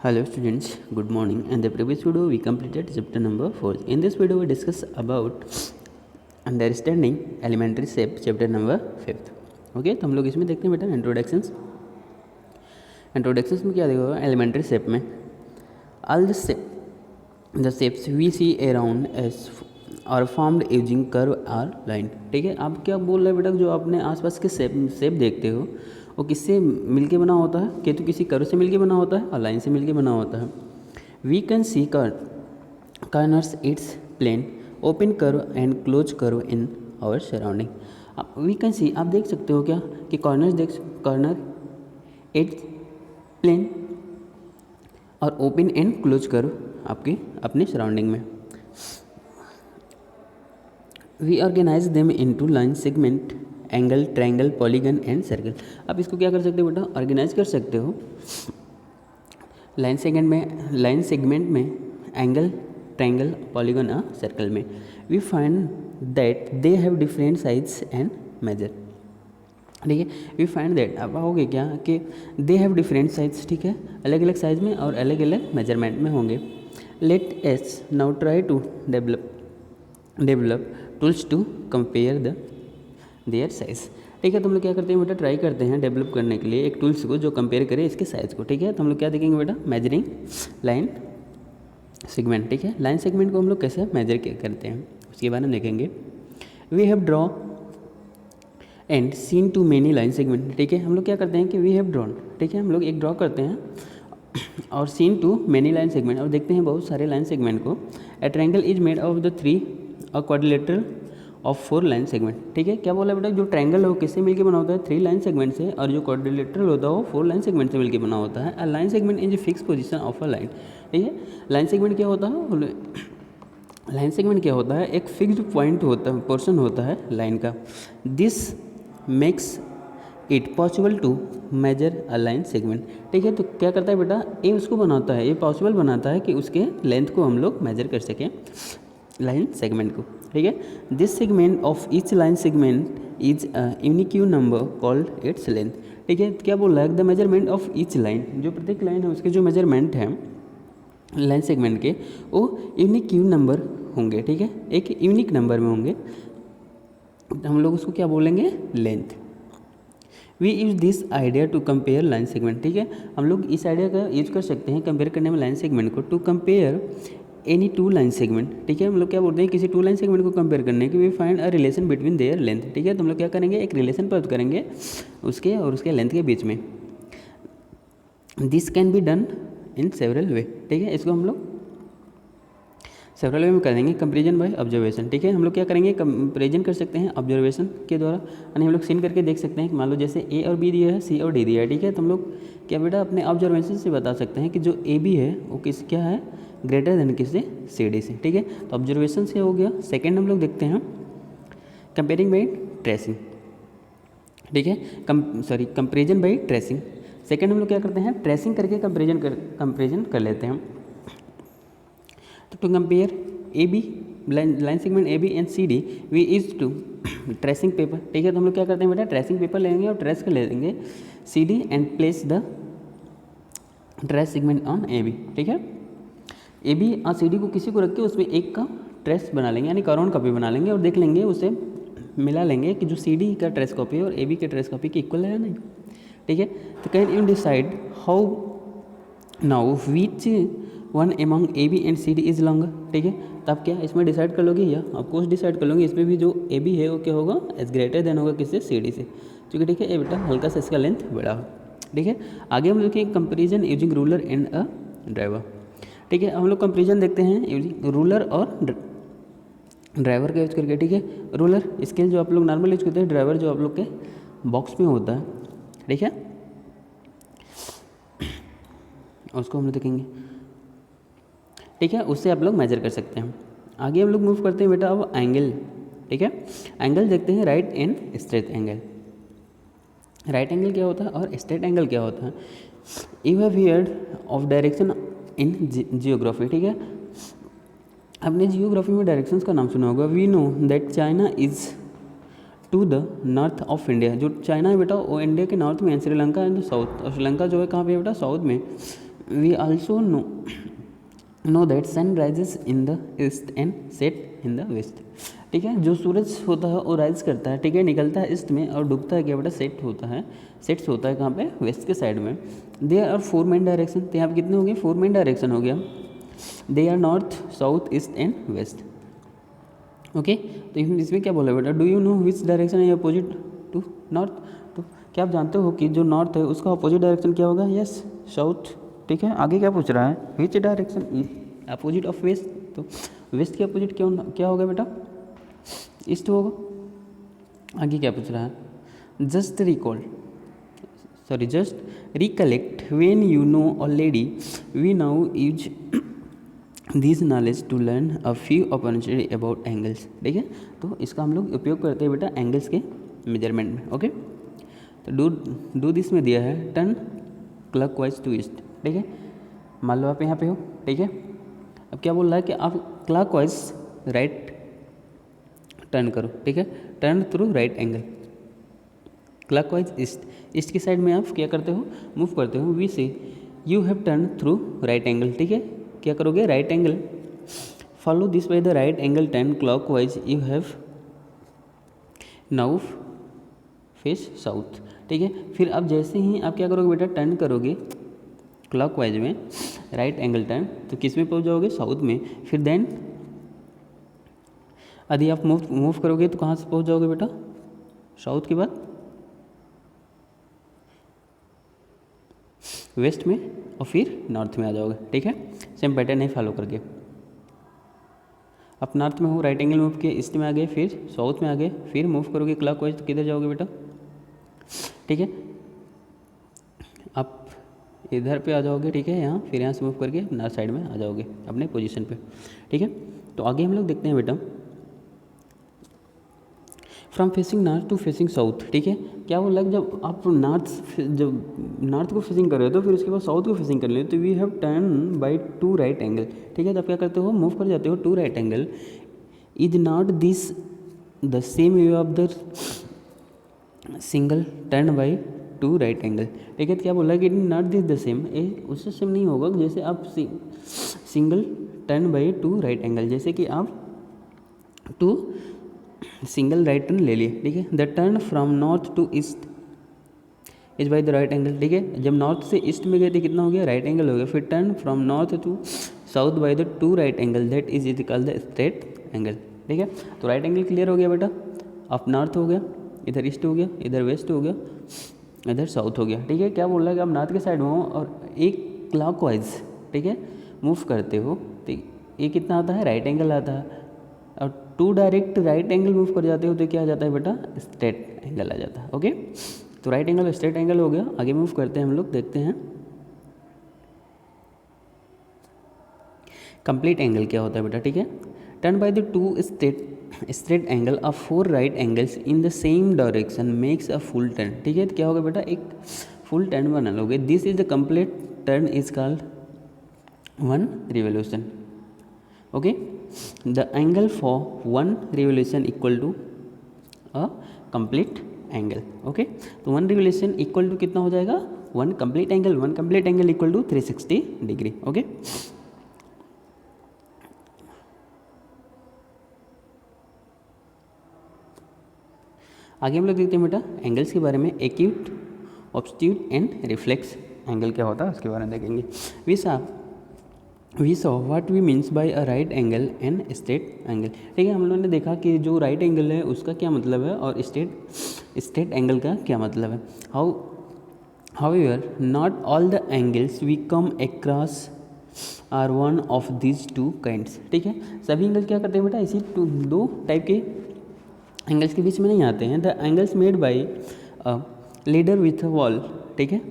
Hello students, good morning. In the previous video we completed chapter number 4. In this video we discuss about understanding elementary shape chapter number 5. Okay, तो हम लोग इसमें देखते हैं बेटा introductions में क्या देखोगे एलिमेंट्री शेप में all the shapes we see around us are formed using curve or line. ठीक है, आप क्या बोल रहे हैं बेटा, जो आपने आसपास के शेप देखते हो वो किससे मिलके बना होता है? कि तो किसी कर्व से मिलके बना होता है और लाइन से मिलके बना होता है। We can see corners it's plain open curve and close curve in our surrounding. We can see, आप देख सकते हो क्या कि कॉर्नर इट्स प्लेन और ओपन एंड क्लोज कर्व आपके अपने सराउंडिंग में। We organize them into line segment angle triangle polygon and circle. आप इसको क्या कर सकते हो बेटा, ऑर्गेनाइज कर सकते हो लाइन सेगमेंट में एंगल ट्रायंगल पॉलीगन और सर्कल में। We find that they have different size and measure. ठीक है, वी फाइंड दैट, अब आओगे क्या कि दे हैव डिफरेंट साइज, ठीक है, अलग अलग साइज में और अलग अलग मेजरमेंट में होंगे। Let's now try to develop tools to compare their size. ठीक है, तो हम लोग क्या करते हैं बेटा, ट्राई करते हैं डेवलप करने के लिए एक टूल्स को जो कंपेयर करे इसके साइज़ को। ठीक है, तो हम लोग क्या देखेंगे बेटा, मेजरिंग लाइन सेगमेंट। ठीक है, लाइन सेगमेंट को हम लोग कैसे मेजर करते हैं उसके बारे में देखेंगे। We have draw and seen too many line segment. ठीक है, हम लोग क्या करते हैं कि वी हैव ड्रॉन, ठीक है, हम लोग एक ड्रॉ करते हैं और seen too many line segment, और देखते हैं बहुत सारे लाइन सेगमेंट को। A triangle is made of the three quadrilateral of 4 line segment. ठीक है, क्या बोला बेटा, जो ट्रायंगल हो किससे मिलकर बना होता है, 3 लाइन सेगमेंट से, और जो क्वाड्रिलेटरल होता है वो 4 लाइन सेगमेंट से मिलकर बना होता है। Line segment is fix position of a line. ठीक है, लाइन सेगमेंट क्या होता है, लाइन सेगमेंट क्या होता है, एक फिक्स्ड पॉइंट होता है, पोर्शन होता है लाइन का। This makes it possible to measure a line segment. ठीक है, तो क्या करता है बेटा, ये उसको बनाता है, ये पॉसिबल बनाता है कि उसके लेंथ को हम लोग मेजर कर सकें लाइन सेगमेंट को। ठीक है, this segment of each line segment is unique number called its length. ठीक है, क्या बोल रहा है, the measurement of each line, जो प्रत्येक लाइन है उसके जो मेजरमेंट है लाइन सेगमेंट के वो यूनिक नंबर होंगे। ठीक है, एक यूनिक नंबर में होंगे, हम लोग उसको क्या बोलेंगे, length. We use this idea to compare line segment. ठीक है, हम लोग इस आइडिया का यूज कर सकते हैं कंपेयर करने में लाइन सेगमेंट को, to compare any 2 line segment. ठीक है, हम लोग क्या बोलते हैं, किसी 2 लाइन सेगमेंट को कंपेयर करने के we find a relation between their length. ठीक है, तो हम लोग क्या करेंगे, एक रिलेशन प्राप्त करेंगे उसके और उसके लेंथ के बीच में। This can be done in several way. ठीक है, इसको हम लोग सेवरल वे में करेंगे, कंपेरिजन बाय ऑब्जर्वेशन। ठीक है, हम लोग क्या करेंगे, कंपेरिजन कर सकते हैं ऑब्जर्वेशन के द्वारा, यानी हम लोग सीन करके देख सकते हैं कि मान लो जैसे ए और बी दिया है, सी और डी दिया है। ठीक है, तो हम लोग क्या बेटा अपने ऑब्जर्वेशन से बता सकते हैं कि जो ए बी है वो क्या है, ग्रेटर देन किससे, सी डी से। ठीक है, तो ऑब्जर्वेशन से हो गया। सेकेंड हम लोग देखते हैं कंपेयरिंग बाई ट्रेसिंग। ठीक है, कंपेरिजन बाई ट्रेसिंग। सेकेंड हम लोग क्या करते हैं, ट्रेसिंग करके कंपेरिजन कर लेते हैं। तो to compare A B line segment A B and C D we is to tracing paper. ठीक है, तो हम लोग क्या करते हैं बेटा, ट्रेसिंग पेपर लेंगे और ट्रेस कर लेंगे C D and place the trace segment on A B. ठीक है, ए बी और सी डी को किसी को रख के उसमें एक का ट्रेस बना लेंगे, यानी कॉर्नर कॉपी बना लेंगे और देख लेंगे, उसे मिला लेंगे कि जो सी डी का ट्रेस कॉपी है और ए बी के ट्रेस कॉपी की इक्वल है या नहीं। ठीक है, तो can you decide how now which one among A B and C D is longer. ठीक है, तो आप क्या इसमें डिसाइड कर लोगे, या ऑफकोर्स डिसाइड कर लोगे, इसमें भी जो ए बी है वो क्या होगा, एज ग्रेटर देन होगा किससे, सी डी से, क्योंकि ठीक है ये बेटा हल्का सा इसका लेंथ बड़ा हो। ठीक है, आगे हम देखेंगे comparison using ruler and a driver. ठीक है, हम लोग कंपेरिजन देखते हैं यूजिंग रूलर और ड्राइवर का यूज करके। ठीक है, रूलर स्केल जो आप लोग नॉर्मल यूज करते हैं, ड्राइवर जो आप लोग के बॉक्स में होता है। ठीक है, उसको हम लोग देखेंगे। ठीक है, उससे आप लोग मेजर कर सकते हैं। आगे हम लोग मूव करते हैं बेटा अब एंगल। ठीक है, एंगल देखते हैं, right and straight angle. Right angle क्या होता है और स्ट्रेट एंगल क्या होता है। You have heard of direction in geography. ठीक है, आपने जियोग्राफी में डायरेक्शंस का नाम सुना होगा। We know that China is to the north of India. जो चाइना है बेटा वो इंडिया के नॉर्थ में है, श्रीलंका इन द साउथ, और श्रीलंका जो है कहाँ पे है बेटा, साउथ में। We also know that sun rises in the east and set in the west. ठीक है, जो सूरज होता है वो राइज करता है, ठीक है, निकलता है ईस्ट में और डूबता है क्या बेटा, सेट होता है, सेट्स होता है कहाँ पे, वेस्ट के साइड में। दे आर 4 मेन डायरेक्शन, तो यहाँ पे कितने हो गए, 4 मेन डायरेक्शन हो गया। They are north, south, east and west. Okay, तो इसमें क्या बोला बेटा, do you know which direction है अपोजिट टू नॉर्थ। तो क्या आप जानते हो कि जो नॉर्थ है उसका अपोजिट डायरेक्शन क्या होगा, यस साउथ। ठीक है, आगे क्या पूछ रहा है, which direction is opposite of west, तो वेस्ट के अपोजिट क्या होगा बेटा, ईस्ट होगा। आगे क्या पूछ रहा है, just recollect when you know already we now use this knowledge to learn a few opportunity about angles. ठीक है, तो इसका हम लोग उपयोग करते हैं बेटा एंगल्स के मेजरमेंट में। ओके, तो डू दिस में दिया है टर्न क्लॉकवाइज टू ईस्ट। ठीक है, मान लो आप यहाँ पे हो, ठीक है, अब क्या बोल रहा है कि आप क्लॉकवाइज राइट टर्न करो। ठीक है, turn through right angle, clockwise east की साइड में आप क्या करते हो, मूव करते हो। वी से you have turn through right angle. ठीक है, क्या करोगे, right angle, follow this by the right angle turn clockwise, you have now face south. ठीक है, फिर अब जैसे ही आप क्या करोगे बेटा, टर्न करोगे क्लॉकवाइज में, राइट एंगल टर्न, तो किस में पहुंच जाओगे, साउथ में। फिर देन यदि आप मूव करोगे तो कहाँ से पहुंच जाओगे बेटा, साउथ के बाद वेस्ट में और फिर नॉर्थ में आ जाओगे। ठीक है, सेम पैटर्न है फॉलो करके। आप नॉर्थ में हो, राइट एंगल मूव किए, ईस्ट में आ गए, फिर साउथ में आ गए, फिर मूव करोगे क्लॉकवाइज तो किधर जाओगे बेटा, ठीक है, आप इधर पे आ जाओगे। ठीक है, यहाँ फिर यहाँ से मूव करके नॉर्थ साइड में आ जाओगे अपने पोजीशन पे। ठीक है, तो आगे हम लोग देखते हैं बेटा from facing north to facing south. ठीक है, क्या वो लग, जब आप नॉर्थ को फेसिंग कर रहे हो तो फिर उसके बाद साउथ को फेसिंग कर ले, तो we have turn by two right angle. ठीक है, तो आप क्या करते हो, मूव कर जाते हो two right angle. Is not this the same way of the single turn by two right angle. ठीक है, तो क्या बोला कि नॉट दिस द सेम, उससे सेम नहीं होगा जैसे आप single turn by two right angle, जैसे कि आप टू सिंगल राइट टर्न ले लिए। ठीक है, the turn from north to east is by the right angle. ठीक है, जब नॉर्थ से ईस्ट में गए थे कितना हो गया, राइट एंगल हो गया। फिर turn from north to south by the two right angle, that is called the straight angle. ठीक है, तो राइट एंगल क्लियर हो गया बेटा, अब नॉर्थ हो गया, इधर ईस्ट हो गया, इधर वेस्ट हो गया, इधर साउथ हो गया। ठीक है, क्या बोल रहा है कि आप नॉर्थ के साइड में हो और एक क्लॉकवाइज, ठीक है, मूव करते हो, तो ये कितना आता है, राइट एंगल आता है। और two direct right angle move कर जाते हो तो क्या आ जाता है बेटा, स्ट्रेट एंगल आ जाता है। ओके, तो राइट एंगल स्ट्रेट एंगल हो गया। आगे मूव करते हैं हम लोग, देखते हैं कंप्लीट एंगल क्या होता है बेटा। ठीक है, turn by the to straight angle of 4 right angles in the same direction makes a full turn. ठीक है, तो क्या होगा बेटा, एक फुल टर्न बना लोगे। This is the complete turn is called 1 revolution. Okay, the angle for 1 revolution equal to a complete angle. Okay, तो 1 रिवोल्यूशन इक्वल टू कितना हो जाएगा, 1 complete angle. 1 complete angle equal to 360 degree. Okay, आगे हम लोग देखते हैं बेटा एंगल्स के बारे में। एक्यूट, ऑब्स्ट्यूट एंड रिफ्लेक्स एंगल क्या होता है उसके बारे में देखेंगे। We saw what we means by a right angle and straight angle. ठीक है, हम लोगों ने देखा कि जो राइट एंगल है उसका क्या मतलब है और स्ट्रेट एंगल का क्या मतलब है। However not all the angles we come across are one of this two kinds. ठीक है, सभी एंगल क्या करते हैं बेटा, इसी दो टाइप के एंगल्स के बीच में नहीं आते हैं। The angles made by leader with wall. ठीक है,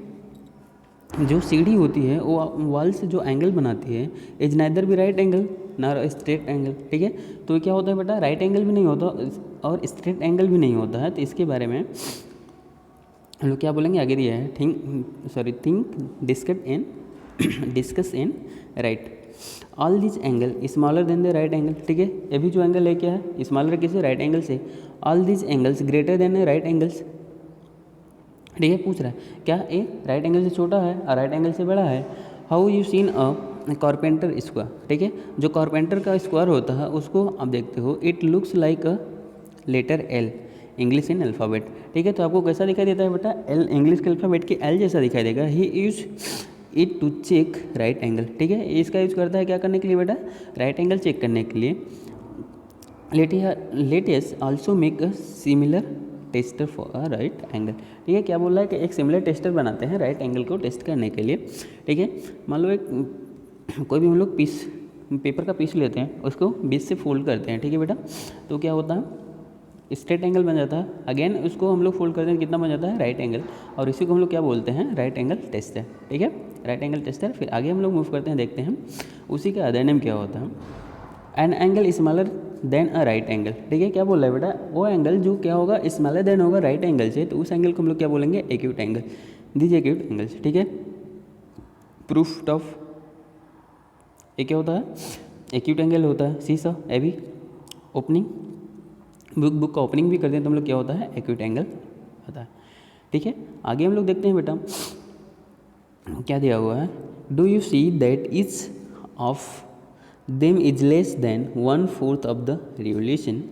जो सीढ़ी होती है वो वॉल से जो एंगल बनाती है इज नाइदर भी राइट एंगल ना स्ट्रेट एंगल। ठीक है, तो क्या होता है बेटा, राइट एंगल भी नहीं होता और स्ट्रेट एंगल भी नहीं होता है। तो इसके बारे में हम लोग क्या बोलेंगे, आगे दिया है think discuss and right all this angle smaller than the right angle. ठीक है, ये भी जो एंगल है क्या है, स्मॉलर किससे, राइट एंगल से। All this angles greater than right angles. ठीक है, पूछ रहा है क्या ए राइट एंगल से छोटा है और राइट एंगल से बड़ा है। How you seen a carpenter square, ठीक है, जो कारपेंटर का स्क्वायर होता है उसको आप देखते हो, it looks like a letter L English in alphabet, ठीक है। तो आपको कैसा दिखाई देता है बेटा, एल इंग्लिश के अल्फ़ाबेट के एल जैसा दिखाई देगा। He use it to check right angle, ठीक है, इसका यूज करता है क्या करने के लिए बेटा, राइट एंगल चेक करने के लिए। Let's also make a similar tester for a right angle, ठीक है। क्या बोल रहा है कि एक सिमिलर टेस्टर बनाते हैं राइट एंगल को टेस्ट करने के लिए, ठीक है। मान लो एक कोई भी हम लोग पीस पेपर का पीस लेते हैं, उसको बीच से फोल्ड करते हैं, ठीक है बेटा, तो क्या होता है स्ट्रेट एंगल बन जाता है। अगेन उसको हम लोग फोल्ड करते हैं, कितना बन जाता है, राइट एंगल, और इसी को हम लोग क्या बोलते हैं, राइट एंगल टेस्टर, ठीक है, राइट एंगल टेस्टर। फिर आगे हम लोग मूव करते हैं, देखते हैं उसी का अदर नेम क्या होता है, an angle smaller than a right angle, ठीक है। क्या बोल रहा है बेटा, वो एंगल जो क्या होगा, स्मॉलर देन होगा राइट एंगल से, तो उस एंगल को हम लोग क्या बोलेंगे, acute angle, these acute angles, ठीक है। प्रूफ ऑफ ये क्या होता है, एक्यूट एंगल होता है। सी सा ए भी ओपनिंग बुक का ओपनिंग भी करते हैं तो हम लोग क्या होता है, एक्यूट एंगल होता है, ठीक है। आगे हम लोग देखते हैं बेटा क्या दिया हुआ है, do you see that is of them is less than 1/4 of the revolution,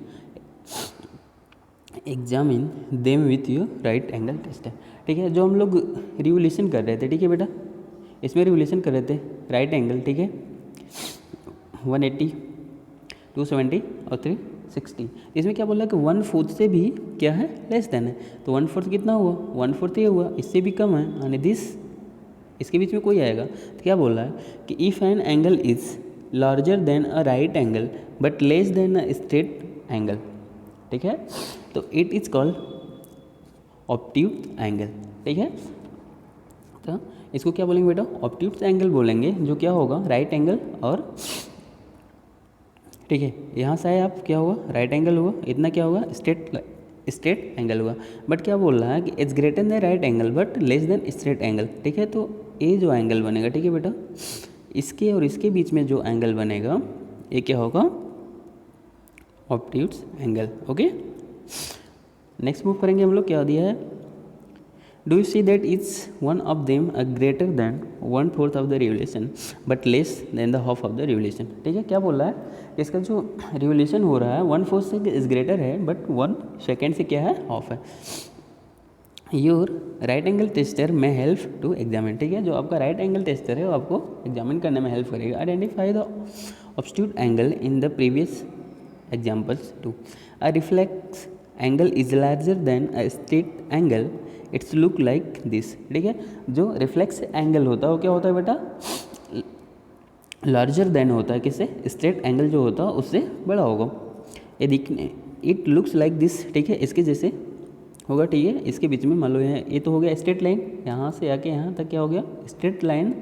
examine them with your right angle tester, ठीक है। जो हम लोग रिवोल्यूशन कर रहे थे, ठीक है बेटा, इसमें रिवोल्यूशन कर रहे थे राइट एंगल, ठीक है, 180, 270 और 360। इसमें क्या बोला कि 1/4 से भी क्या है, लेस देन है, तो 1/4 कितना हुआ, 1/4 ये हुआ, इससे भी कम है, यानी दिस इसके बीच में कोई आएगा। तो क्या बोल रहा है कि if an angle is larger than a right angle but less than a straight angle, ठीक है, तो इट इज कॉल्ड ऑब्ट्यूट एंगल, ठीक है। तो इसको क्या बोलेंगे बेटा, ऑब्ट्यूट एंगल बोलेंगे, जो क्या होगा, राइट एंगल और, ठीक है, यहाँ से आए आप क्या हुआ, राइट एंगल हुआ, इतना क्या होगा, स्ट्रेट एंगल हुआ। बट क्या बोल रहा है कि it's greater than right angle but less than straight angle, ठीक है। तो ये जो एंगल बनेगा, ठीक है बेटा, इसके और इसके बीच में जो एंगल बनेगा ये क्या होगा, ऑब्ट्यूट एंगल, ओके। नेक्स्ट मूव करेंगे हम लोग, क्या दिया है, do you see that is one of them a greater than 1/4 of the revolution but less than the half of the revolution, ठीक है। क्या बोल रहा है, इसका जो रिवोल्यूशन हो रहा है 1/4 से इज ग्रेटर है बट 1 सेकेंड से क्या है, हाफ है। योर राइट एंगल टेस्टर में हेल्प टू एग्जामिन, ठीक है, जो आपका राइट एंगल टेस्टर है वो आपको एग्जामिन करने में हेल्प करेगा। Identify the obtuse angle in the previous examples too, a reflex angle is larger than a straight angle, it's look like this, ठीक है। जो रिफ्लेक्स एंगल होता है वो क्या होता है बेटा, लार्जर देन होता है, किससे, स्ट्रेट एंगल जो होता है उससे बड़ा होगा, ये दिखने, इट लुक्स लाइक दिस, ठीक है, इसके जैसे होगा, ठीक है। इसके बीच में मान लो ये तो हो गया स्ट्रेट लाइन, यहाँ से आके यहाँ तक क्या हो गया, स्ट्रेट लाइन,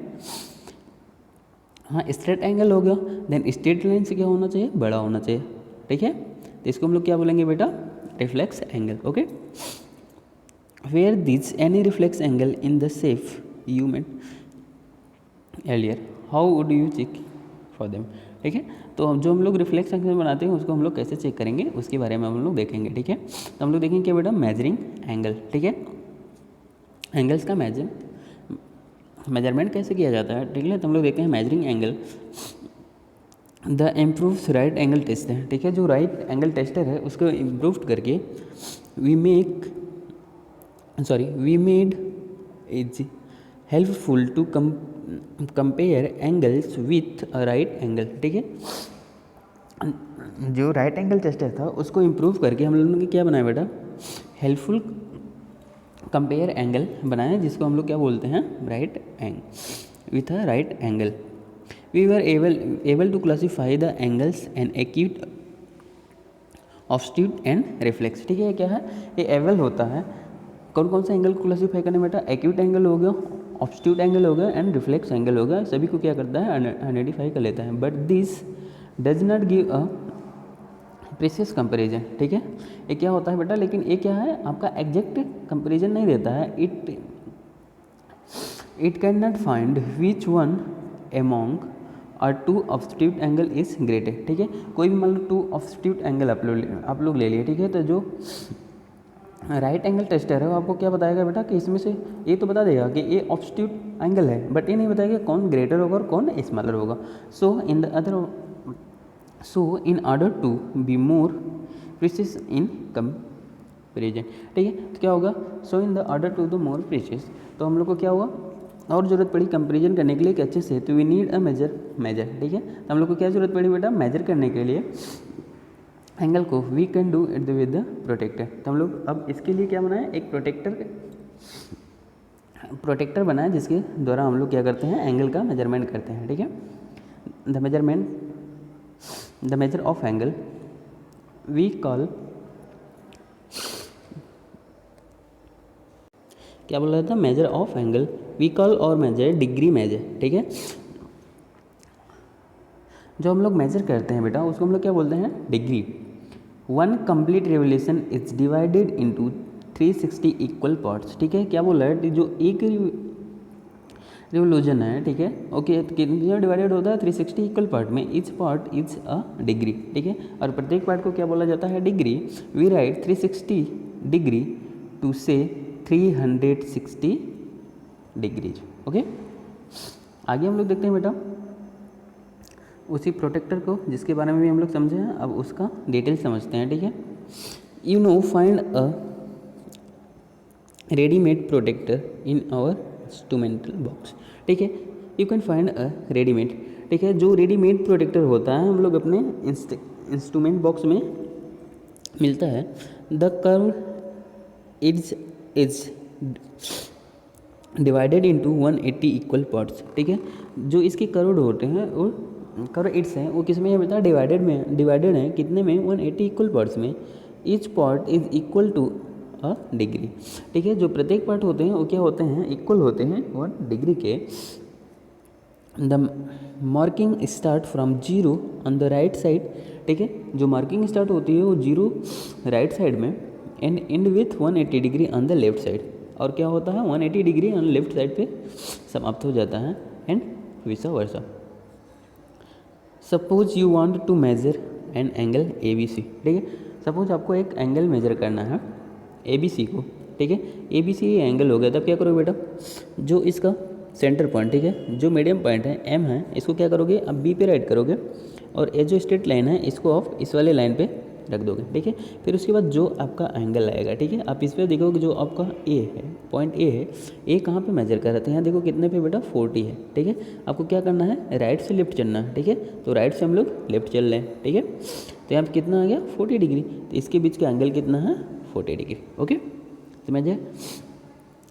हाँ स्ट्रेट एंगल हो गया, देन स्ट्रेट लाइन से क्या होना चाहिए, बड़ा होना चाहिए, ठीक है। तो इसको हम लोग क्या बोलेंगे बेटा, reflex angle, okay. Where this any reflex angle in the shape you made earlier, how would you check for them, ठीक है। तो जो हम लोग रिफ्लेक्स एंगल बनाते हैं उसको हम लोग कैसे चेक करेंगे उसके बारे में हम लोग देखेंगे, ठीक है। तो हम लोग देखेंगे क्या बेटा, मेजरिंग एंगल, ठीक है, एंगल्स का मेजरमेंट कैसे किया जाता है, ठीक है। तो हम लोग देखते हैं measuring angle, the improves right angle tester, ठीक है, जो राइट एंगल टेस्टर है उसको इम्प्रूव करके we made is helpful to compare angles with a right angle, ठीक है। जो राइट एंगल टेस्टर था उसको इम्प्रूव करके हम लोगों ने क्या बनाया बेटा, हेल्पफुल कंपेयर एंगल बनाया, जिसको हम लोग क्या बोलते हैं, right angle with a right angle. We were able to classify the angles and acute, obtuse and reflex, ठीक है। क्या है ये, एबल होता है कौन कौन सा एंगल को क्लासीफाई करने बेटा, एक्यूट एंगल हो गया, ऑब्ट्यूट एंगल हो गया एंड रिफ्लेक्स एंगल हो गया, सभी को क्या करता है, आइडेंटिफाई कर लेता है। But this does not give a precious comparison, ठीक है। ये क्या होता है बेटा, लेकिन ये क्या है, आपका एग्जैक्ट कंपेरिजन नहीं देता है, it can not find which one among और 2 ऑब्ट्यूट एंगल इज ग्रेटर, ठीक है। कोई भी मान लो 2 ऑब्ट्यूट एंगल आप लोग ले लिए, ठीक है। तो जो राइट एंगल टेस्टर है वो आपको क्या बताएगा बेटा कि इसमें से ये तो बता देगा कि ये ऑब्ट्यूट एंगल है, बट ये नहीं बताया कि कौन ग्रेटर होगा और कौन स्मॉलर होगा। So in order to be more precise in comparison, ठीक है, तो क्या होगा, so in the order to the more precise, तो हम लोग को क्या हुआ और ज़रूरत पड़ी कंपेरिजन करने के लिए एक अच्छे से, तो वी नीड अ मेजर, ठीक है, तो हम लोग को क्या ज़रूरत पड़ी बेटा, मेजर करने के लिए एंगल को, we can do it with the protractor. तो हम लोग अब इसके लिए क्या बनाए, एक प्रोटेक्टर बनाए जिसके द्वारा हम लोग क्या करते हैं, एंगल का मेजरमेंट करते हैं, ठीक है। The measure of angle we call, क्या बोल रहा था, measure of angle we call और मेजर डिग्री मेजर, ठीक है। जो हम लोग मेजर करते हैं बेटा उसको हम लोग क्या बोलते हैं, degree. One complete revolution is divided into 360 equal parts, ठीक है, क्या बोल रहा है, जो एक रिवोल्यूशन है, ठीक है, ओके, तो कितने डिवाइडेड होता है, 360 इक्वल पार्ट में, each part is a degree, ठीक है, और प्रत्येक पार्ट को क्या बोला जाता है, degree. We write 360 degree to से 360 डिग्रीज, ओके। आगे हम लोग देखते हैं बेटा उसी प्रोटेक्टर को जिसके बारे में भी हम लोग समझे हैं, अब उसका डिटेल समझते हैं, ठीक है। You know find a readymade protractor in our instrumental box, ठीक है, you can find a readymade, ठीक है, जो रेडीमेड प्रोटेक्टर होता है हम लोग अपने इंस्ट्रूमेंट बॉक्स में मिलता है। The curve is divided into 180 equal parts, ठीक है, जो इसके कर्व होते हैं और कर्व इट्स हैं वो किस में है बेटा, डिवाइडेड है कितने में, 180 इक्वल पार्ट्स में। Each part is equal to a degree, ठीक है, जो प्रत्येक पार्ट होते हैं वो क्या होते हैं, इक्वल होते हैं 1 डिग्री के। The marking start from 0 on the right side, ठीक है, जो मार्किंग स्टार्ट होती है वो 0 राइट साइड में and and with 180 degree on the left side, और क्या होता है 180 डिग्री ऑन लेफ्ट साइड पे समाप्त हो जाता है, and vice versa. Suppose you want to measure an angle ABC, ठीक है, सपोज आपको एक एंगल मेजर करना है ABC को, ठीक है, ABC एंगल हो गया, तब क्या करोगे बेटा, जो इसका सेंटर पॉइंट, ठीक है, जो मीडियम पॉइंट है M है, इसको क्या करोगे, अब B पे राइट करोगे और ये जो स्ट्रेट लाइन है इसको आप इस वाले लाइन पे रख दोगे, ठीक है। फिर उसके बाद जो आपका एंगल आएगा, ठीक है, आप इस पर देखोगे जो आपका A है, पॉइंट A है, A कहाँ पे मेजर कर रहे थे, यहाँ देखो कितने पे बेटा 40 है, ठीक है। आपको क्या करना है, राइट से लेफ्ट चलना है, ठीक है, तो राइट से हम लोग लेफ्ट चल रहे हैं, ठीक है, तो यहाँ पे कितना आ गया 40 डिग्री, तो इसके बीच का एंगल कितना है 40 डिग्री, ओके। तो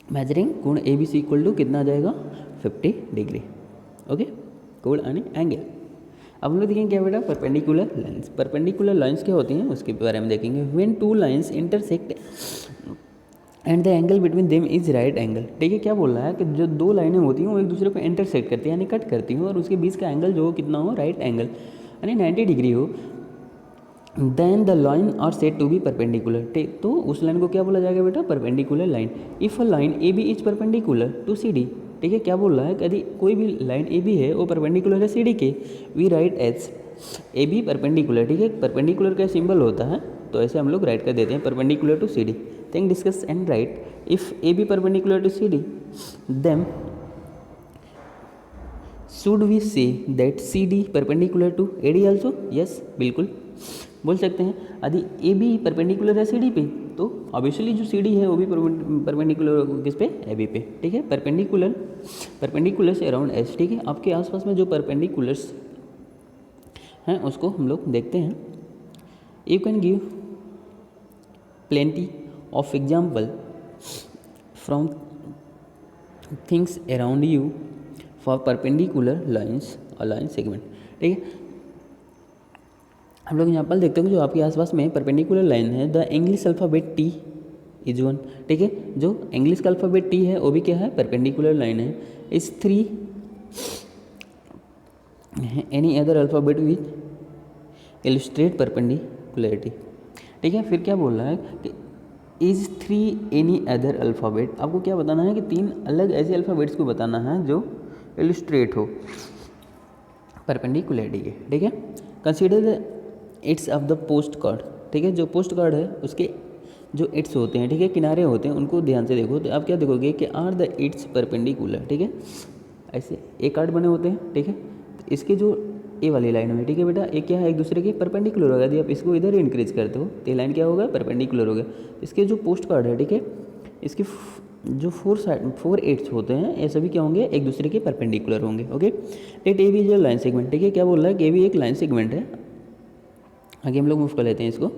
मेजरिंग कोण ABC इक्वल टू कितना आ जाएगा 50 डिग्री, ओके, कोण यानी एंगल। अब हम लोग देखेंगे क्या बेटा, परपेंडिकुलर लाइंस। परपेंडिकुलर लाइंस क्या होती हैं उसके बारे में देखेंगे। When two lines intersect and the angle between them is right angle, ठीक है, क्या बोल रहा है कि जो दो लाइनें होती हैं वो एक दूसरे को इंटरसेक्ट करती हैं यानी कट करती हैं और उसके बीच का एंगल जो हो कितना हो, राइट एंगल यानी 90 डिग्री हो, then the line are said to be perpendicular, ठीक, तो उस लाइन को क्या बोला जाएगा बेटा, perpendicular line. If a line AB is perpendicular to CD, ठीक है, क्या बोल रहा है, यदि कोई भी लाइन AB है वो परपेंडिकुलर है CD के, we write as AB perpendicular, ठीक है, परपेंडिकुलर का सिंबल होता है तो ऐसे हम लोग राइट कर देते हैं perpendicular to CD। Think discuss and write if AB perpendicular to CD then should we say that CD perpendicular to AD also, yes बिल्कुल बोल सकते हैं। यदि AB परपेंडिकुलर है CD पे तो ऑब्वियसली जो CD है वो भी परपेंडिकुलर किस पे, AB पे, ठीक है। परपेंडिकुलर्स अराउंड एस, ठीक है, आपके आसपास में जो परपेंडिकुलर्स हैं उसको हम लोग देखते हैं। You can give plenty of example from things around you for perpendicular lines और लाइन सेगमेंट, ठीक है। हम लोग यहाँ पर देखते हैं जो आपके आसपास में परपेंडिकुलर लाइन है, the English alphabet T is one, ठीक है, जो इंग्लिश का अल्फ़ाबेट T है वो भी क्या है, परपेंडिकुलर लाइन है। इस 3 any other alphabet with illustrate perpendicularity, ठीक है। फिर क्या बोल रहा है कि इज 3 एनी अदर अल्फ़ाबेट, आपको क्या बताना है कि 3 अलग ऐसे अल्फ़ाबेट्स को बताना है जो इलस्ट्रेट हो परपेंडिकुलरिटी के, ठीक है। Consider the it's of the post card, ठीक है, जो पोस्ट कार्ड है उसके जो इट्स होते हैं, ठीक है, किनारे होते हैं, उनको ध्यान से देखो तो आप क्या देखोगे कि आर द इट्स परपेंडिकुलर, ठीक है, ऐसे एक कार्ड बने होते हैं, ठीक है। तो इसके जो ए वाली लाइन में, ठीक है बेटा, एक क्या है, एक दूसरे के परपेंडिकुलर होगा। यदि आप इसको इधर इंक्रीज करते हो तो ये लाइन क्या होगा, परपेंडिकुलर होगा। इसके जो पोस्ट कार्ड है, ठीक है, इसके जो फोर एड्स होते हैं ये सभी क्या होंगे, एक दूसरे के परपेंडिकुलर होंगे। Okay, let A B is a line segment, ठीक है, क्या बोल रहा है कि ए भी एक लाइन सेगमेंट है। आगे हम लोग मूव कर लेते हैं इसको।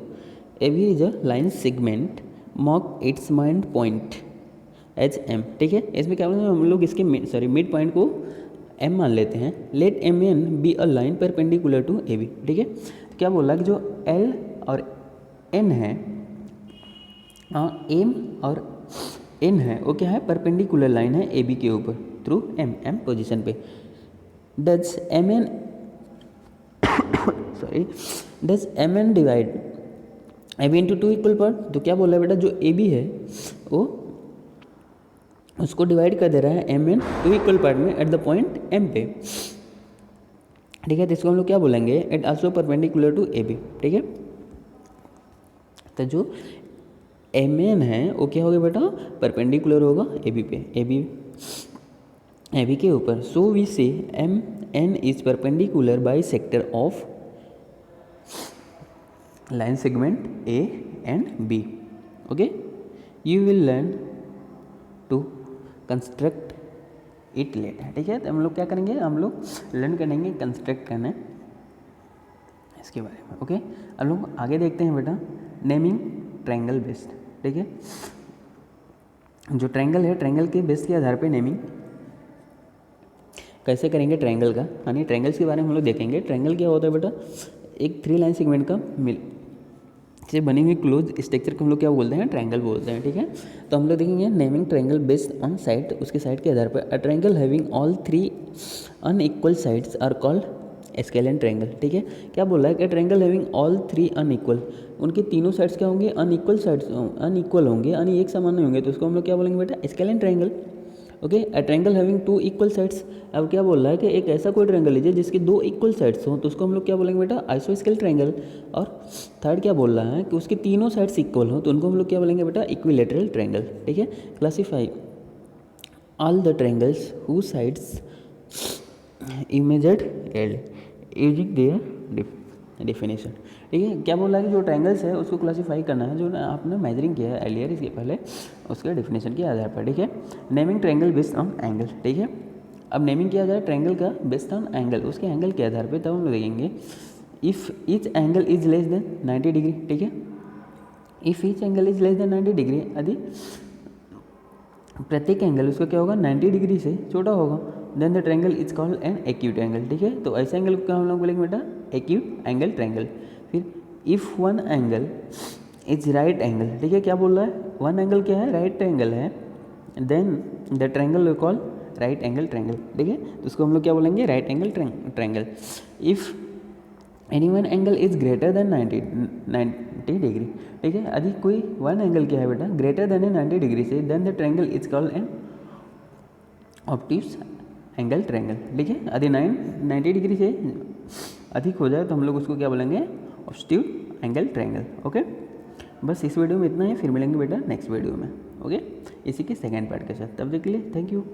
A B is a line segment mark its mid point H M, ठीक है। इसमें क्या बोलते हैं, हम लोग इसके मिड पॉइंट को एम मान लेते हैं। Let M N be a line perpendicular to A B, ठीक है। क्या बोला कि जो एल और एन है, एम और एन है, वो क्या है, परपेंडिकुलर लाइन है ए बी के ऊपर थ्रू एम एम पोजिशन पे। Does M N sorry does M N divide A B into two equal part. तो क्या बोला है बेटा, जो ए बी है वो उसको डिवाइड कर दे रहा है M N two equal part में एट द पॉइंट एम पे, ठीक है। तो इसको हम लोग क्या बोलेंगे, it also perpendicular to A B, ठीक है। तो जो एम एन है वो क्या होगा बेटा, परपेंडिकुलर होगा ए बी पे, ए बी के ऊपर। So we say M N is perpendicular bisector of line segment A and B. Okay, you will learn to construct it later, ठीक है। तो हम लोग क्या करेंगे, हम लोग लर्न करेंगे कंस्ट्रक्ट करना इसके बारे में। ओके, अब लोग आगे देखते हैं बेटा, नेमिंग ट्रायंगल बेस्ड, ठीक है। जो ट्रायंगल है, ट्रायंगल के बेस के आधार पे नेमिंग कैसे करेंगे ट्रायंगल का, यानी ट्रायंगल्स के बारे में हम लोग देखेंगे। ट्रायंगल क्या होता है बेटा, एक 3 लाइन सेगमेंट का मिल से बनी हुई क्लोज स्ट्रक्चर को हम लोग क्या बोलते हैं, ट्रायंगल बोलते हैं, ठीक है। तो हम लोग देखेंगे naming triangle based on side, उसके साइड के आधार पर। A triangle having all 3 unequal sides are called scalene triangle, ठीक है। क्या बोल रहा है कि ट्रायंगल हैविंग ऑल 3 अनइक्वल, उनके तीनों साइड्स क्या होंगे, अनइक्वल साइड्स, अनइक्वल होंगे, यानी एक समान नहीं होंगे, तो उसको हम लोग क्या बोलेंगे बेटा, स्केलेन ट्रायंगल। ओके, अ ट्रायंगल हैविंग 2 इक्वल साइड्स, अब क्या बोल रहा है कि एक ऐसा कोई ट्रायंगल लीजिए जिसके 2 इक्वल साइड्स हों, तो उसको हम लोग क्या बोलेंगे बेटा, आइसोस्केल ट्रायंगल। और थर्ड क्या बोल रहा है कि उसके तीनों साइड्स इक्वल हों, तो उनको हम लोग क्या बोलेंगे बेटा, इक्विलेटरल ट्रायंगल, ठीक है। Classify all the triangles who sides imaged L using their definition, ठीक है। क्या बोल रहा है कि जो ट्रायंगल्स है उसको क्लासीफाई करना है, जो आपने मेजरिंग किया है एलियर इसके पहले, उसके डेफिनेशन के आधार पर, ठीक है। Naming triangle based on angle, ठीक है। अब नेमिंग किया जाए ट्रायंगल का बेस्ड ऑन एंगल, उसके एंगल के आधार पर, तब हम लोग देखेंगे if each angle is less than 90 degree, ठीक है। If each angle is less than 90 degree, यदि प्रत्येक एंगल उसका क्या होगा, 90 डिग्री से छोटा होगा, then the triangle is called an acute angle, ठीक है। तो ऐसे एंगल को हम लोग बोलेंगे बेटा एक्यूट एंगल ट्रायंगल। फिर if one angle is right angle, ठीक है। क्या बोल रहा है, वन एंगल क्या है, राइट एंगल है, then the triangle we call right angle triangle, ठीक है। तो उसको हम लोग क्या बोलेंगे, right angle triangle. If any one angle is greater than 90 degree, ठीक है। यदि कोई वन एंगल क्या है बेटा, ग्रेटर देन 90 डिग्री से, then the triangle is called an obtuse angle triangle, ठीक है। यदि 90 डिग्री से अधिक हो जाए तो हम लोग उसको क्या बोलेंगे, ऑब्ट्यूस एंगल ट्रायंगल। ओके, बस इस वीडियो में इतना ही, फिर मिलेंगे बेटा नेक्स्ट वीडियो में। ओके, इसी के सेकेंड पार्ट के साथ, तब तक के लिए थैंक यू।